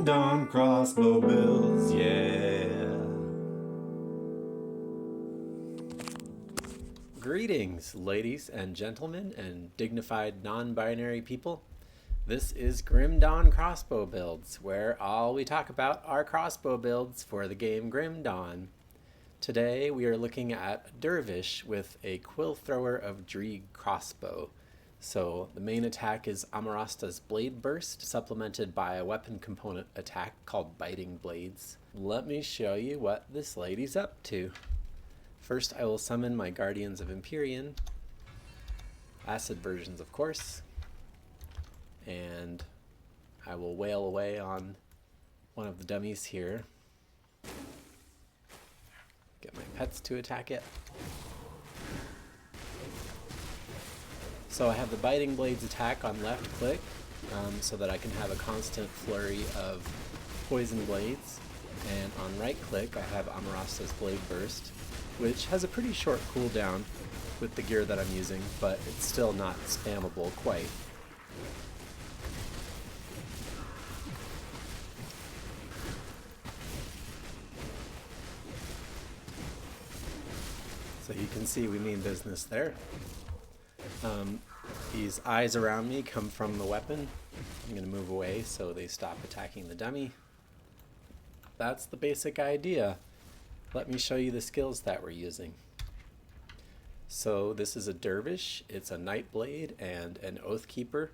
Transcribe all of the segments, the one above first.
Dawn crossbow builds, yeah. Greetings, ladies and gentlemen and dignified non-binary people. This is Grim Dawn Crossbow Builds, where all we talk about are crossbow builds for the game Grim Dawn. Today we are looking at Dervish with a Quillthrower of Dreeg crossbow. So the main attack is Amarasta's Blade Burst, supplemented by a weapon component attack called Biting Blades. Let me show you what this lady's up to. First I will summon my Guardians of Empyrean, acid versions of course, and I will wail away on one of the dummies here. Get my pets to attack it. So I have the Biting Blades attack on left click so that I can have a constant flurry of poison blades. And on right click I have Amarasta's Blade Burst, which has a pretty short cooldown with the gear that I'm using, but it's still not spammable quite. So you can see we mean business there. These eyes around me come from the weapon. I'm going to move away so they stop attacking the dummy. That's the basic idea. Let me show you the skills that we're using. So this is a Dervish, it's a Nightblade and an Oathkeeper.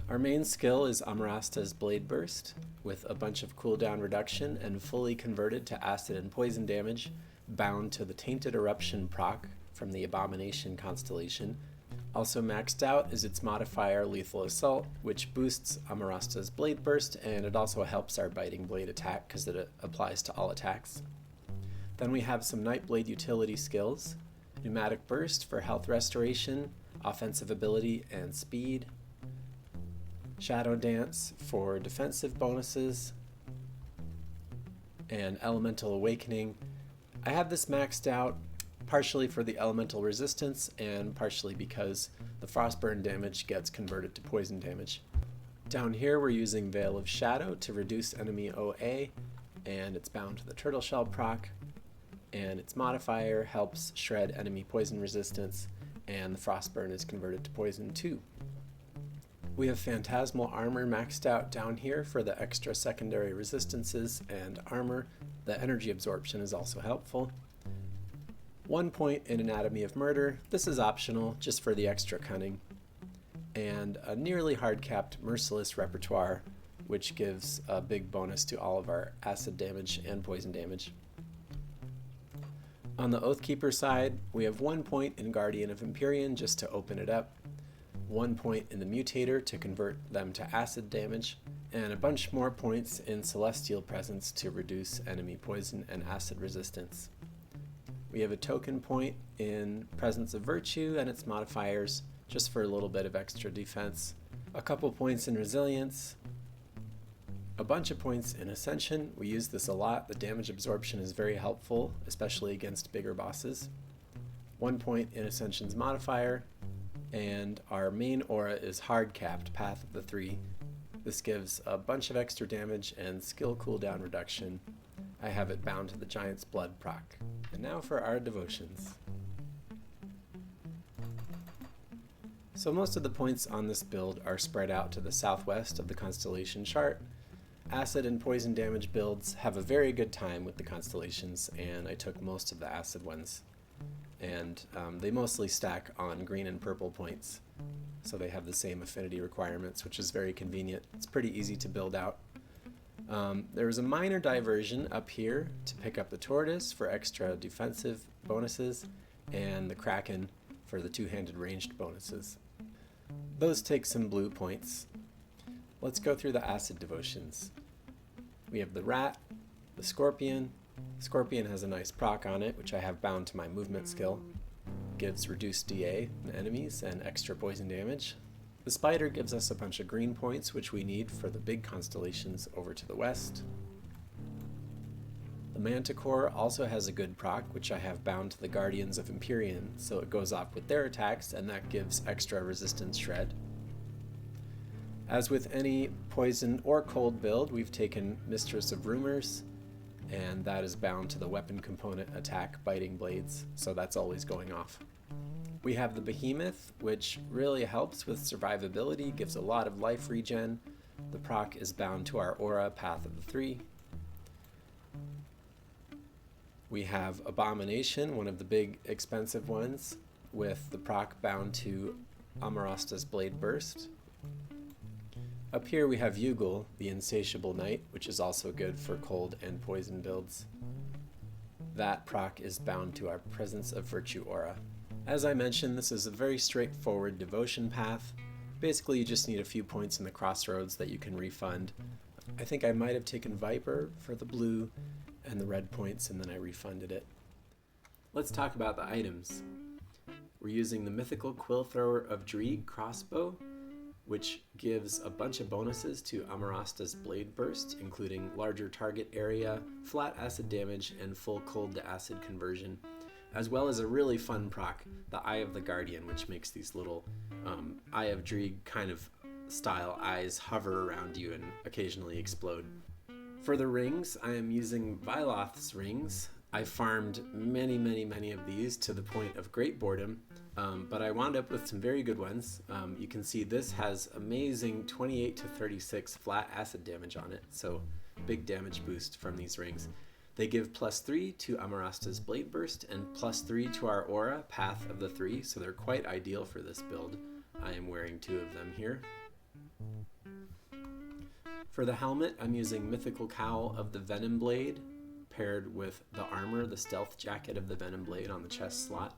Our main skill is Amarasta's Blade Burst with a bunch of cooldown reduction and fully converted to acid and poison damage, bound to the Tainted Eruption proc from the Abomination constellation. Also maxed out is its modifier Lethal Assault, which boosts Amarasta's Blade Burst, and it also helps our Biting Blade attack because it applies to all attacks. Then we have some Nightblade utility skills. Pneumatic Burst for health restoration, offensive ability, and speed. Shadow Dance for defensive bonuses. And Elemental Awakening. I have this maxed out partially for the elemental resistance and partially because the frostburn damage gets converted to poison damage. Down here we're using Veil of Shadow to reduce enemy OA, and it's bound to the turtle shell proc, and its modifier helps shred enemy poison resistance, and the frostburn is converted to poison too. We have Phantasmal Armor maxed out down here for the extra secondary resistances and armor. The energy absorption is also helpful. 1 point in Anatomy of Murder. This is optional, just for the extra cunning. And a nearly hard-capped Merciless repertoire, which gives a big bonus to all of our acid damage and poison damage. On the Oathkeeper side, we have 1 point in Guardian of Empyrean just to open it up, 1 point in the Mutator to convert them to acid damage, and a bunch more points in Celestial Presence to reduce enemy poison and acid resistance. We have a token point in Presence of Virtue and its modifiers, just for a little bit of extra defense. A couple points in Resilience. A bunch of points in Ascension. We use this a lot. The damage absorption is very helpful, especially against bigger bosses. 1 point in Ascension's modifier. And our main aura is hard capped, Path of the Three. This gives a bunch of extra damage and skill cooldown reduction. I have it bound to the Giant's Blood proc. And now for our devotions. So most of the points on this build are spread out to the southwest of the constellation chart. Acid and poison damage builds have a very good time with the constellations, and I took most of the acid ones. And they mostly stack on green and purple points, so they have the same affinity requirements, which is very convenient. It's pretty easy to build out. There is a minor diversion up here to pick up the Tortoise for extra defensive bonuses, and the Kraken for the two-handed ranged bonuses. Those take some blue points. Let's go through the acid devotions. We have the Rat, the Scorpion. Scorpion has a nice proc on it, which I have bound to my movement skill. Gives reduced DA to enemies and extra poison damage. The Spider gives us a bunch of green points, which we need for the big constellations over to the west. The Manticore also has a good proc, which I have bound to the Guardians of Empyrean, so it goes off with their attacks, and that gives extra resistance shred. As with any poison or cold build, we've taken Mistress of Rumors, and that is bound to the weapon component attack biting blades, so that's always going off. We have the Behemoth, which really helps with survivability, gives a lot of life regen. The proc is bound to our aura, Path of the Three. We have Abomination, one of the big expensive ones, with the proc bound to Amarasta's Blade Burst. Up here we have Yugal, the Insatiable Knight, which is also good for cold and poison builds. That proc is bound to our Presence of Virtue aura. As I mentioned, this is a very straightforward devotion path. Basically, you just need a few points in the crossroads that you can refund. I think I might have taken Viper for the blue and the red points, and then I refunded it. Let's talk about the items. We're using the Mythical Quillthrower of Dreeg crossbow, which gives a bunch of bonuses to Amarasta's Blade Burst, including larger target area, flat acid damage, and full cold to acid conversion, as well as a really fun proc, the Eye of the Guardian, which makes these little Eye of Dreeg kind of style eyes hover around you and occasionally explode. For the rings, I am using Vyloth's rings. I farmed many of these to the point of great boredom, but I wound up with some very good ones. You can see this has amazing 28 to 36 flat acid damage on it, so big damage boost from these rings. They give +3 to Amarasta's Blade Burst and +3 to our aura, Path of the Three, so they're quite ideal for this build. I am wearing 2 of them here. For the helmet, I'm using Mythical Cowl of the Venom Blade, paired with the armor, the Stealth Jacket of the Venom Blade on the chest slot.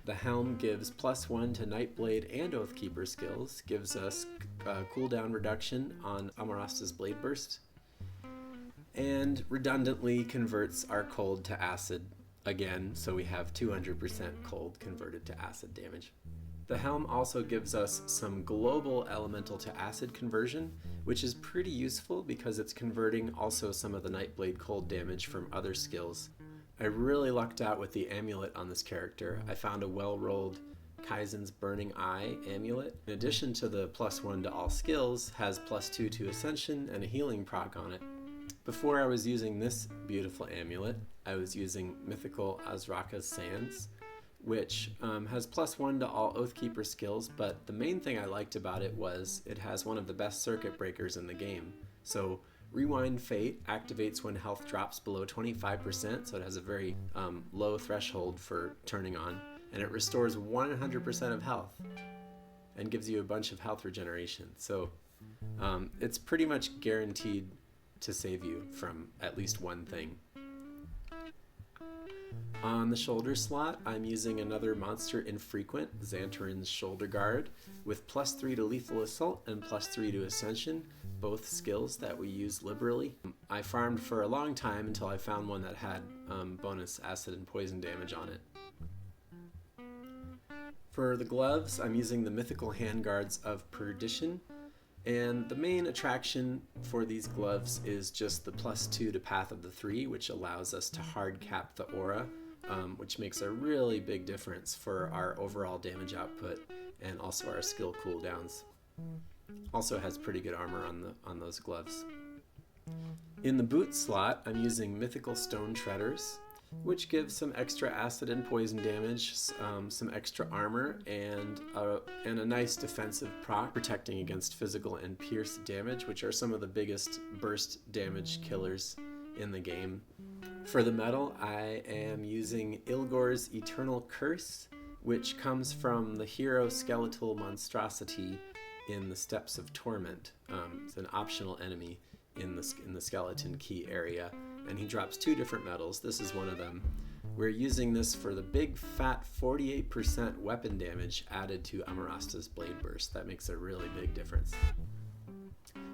The helm gives +1 to Nightblade and Oathkeeper skills, gives us cooldown reduction on Amarasta's Blade Burst, and redundantly converts our cold to acid again, so we have 200% cold converted to acid damage. The helm also gives us some global elemental to acid conversion, which is pretty useful because it's converting also some of the Nightblade cold damage from other skills. I really lucked out with the amulet on this character. I found a well-rolled Kaizen's Burning Eye amulet. In addition to the +1 to all skills, has +2 to Ascension and a healing proc on it. Before I was using this beautiful amulet, I was using Mythical Azraka's Sands, which has +1 to all Oathkeeper skills, but the main thing I liked about it was it has one of the best circuit breakers in the game. So Rewind Fate activates when health drops below 25%, so it has a very low threshold for turning on, and it restores 100% of health and gives you a bunch of health regeneration. So it's pretty much guaranteed to save you from at least one thing. On the shoulder slot, I'm using another monster infrequent, Xantarin's Shoulder Guard, with +3 to Lethal Assault and +3 to Ascension, both skills that we use liberally. I farmed for a long time until I found one that had bonus acid and poison damage on it. For the gloves, I'm using the Mythical Handguards of Perdition, and the main attraction for these gloves is just the +2 to Path of the Three, which allows us to hard cap the aura, which makes a really big difference for our overall damage output and also our skill cooldowns. Also has pretty good armor on those gloves. In the boot slot, I'm using Mythical Stone Treaders, which gives some extra acid and poison damage, some extra armor, and a nice defensive proc, protecting against physical and pierce damage, which are some of the biggest burst damage killers in the game. For the metal, I am using Ilgor's Eternal Curse, which comes from the hero skeletal monstrosity in the Steps of Torment. It's an optional enemy in the skeleton key area, and he drops 2 different metals. This is one of them. We're using this for the big fat 48% weapon damage added to Amarasta's Blade Burst. That makes a really big difference.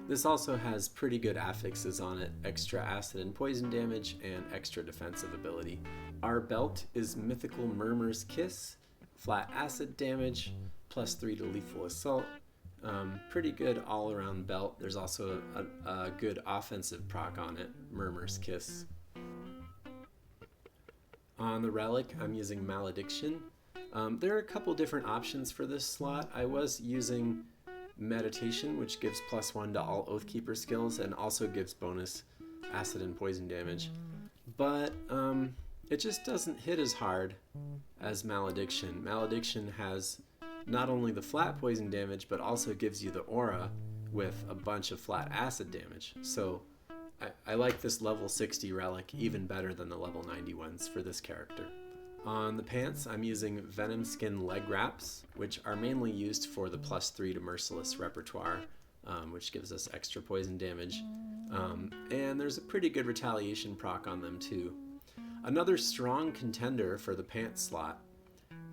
This also has pretty good affixes on it, extra acid and poison damage and extra defensive ability. Our belt is Mythical Murmur's Kiss, flat acid damage, +3 to Lethal Assault. Pretty good all-around belt. There's also a good offensive proc on it, Murmur's Kiss. On the relic, I'm using Malediction. There are a couple different options for this slot. I was using Meditation, which gives +1 to all Oathkeeper skills and also gives bonus acid and poison damage. But it just doesn't hit as hard as Malediction. Malediction has not only the flat poison damage, but also gives you the aura with a bunch of flat acid damage. So I like this level 60 relic even better than the level 90 ones for this character. On the pants, I'm using Venom Skin leg wraps, which are mainly used for the +3 to Merciless repertoire, which gives us extra poison damage. And there's a pretty good retaliation proc on them too. Another strong contender for the pants slot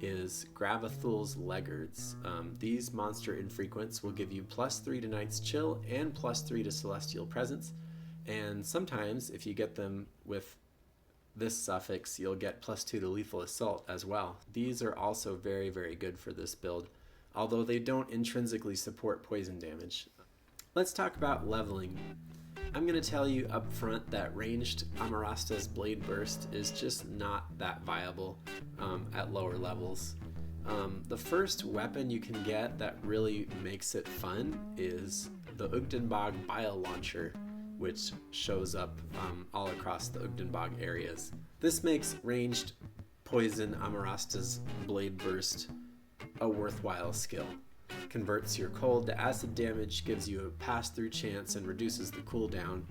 is Gravathul's Leggards. These monster infrequents will give you +3 to Night's Chill and +3 to Celestial Presence, and sometimes if you get them with this suffix, you'll get +2 to Lethal Assault as well. These are also very, very good for this build, although they don't intrinsically support poison damage. Let's talk about leveling. I'm going to tell you up front that ranged Amarasta's Blade Burst is just not that viable at lower levels. The first weapon you can get that really makes it fun is the Ugdenbog Bile Launcher, which shows up all across the Ugdenbog areas. This makes ranged poison Amarasta's Blade Burst a worthwhile skill. Converts your cold to acid damage, gives you a pass-through chance, and reduces the cooldown.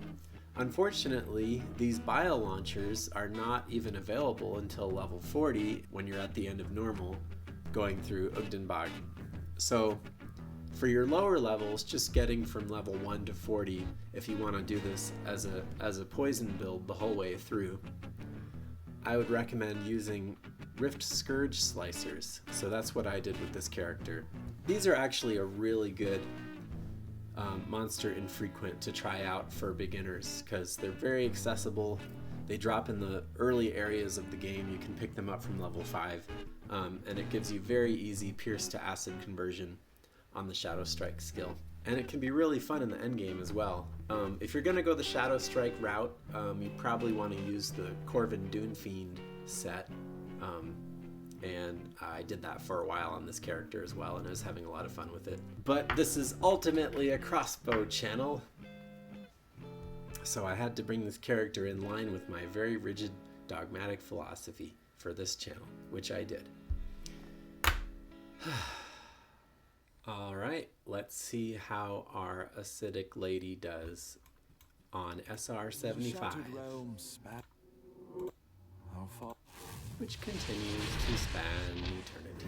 Unfortunately, these bile launchers are not even available until level 40 when you're at the end of normal going through Ugdenbog. So for your lower levels, just getting from level 1 to 40, if you want to do this as a poison build the whole way through, I would recommend using Rift Scourge Slicers. So that's what I did with this character. These are actually a really good monster infrequent to try out for beginners because they're very accessible. They drop in the early areas of the game. You can pick them up from level 5, and it gives you very easy Pierce to Acid conversion on the Shadow Strike skill. And it can be really fun in the endgame as well. If you're going to go the Shadow Strike route, you probably want to use the Corvin Doomfiend set. And I did that for a while on this character as well, and I was having a lot of fun with it. But this is ultimately a crossbow channel, so I had to bring this character in line with my very rigid dogmatic philosophy for this channel, which I did. Alright, let's see how our acidic lady does on SR75. Which continues to span eternity.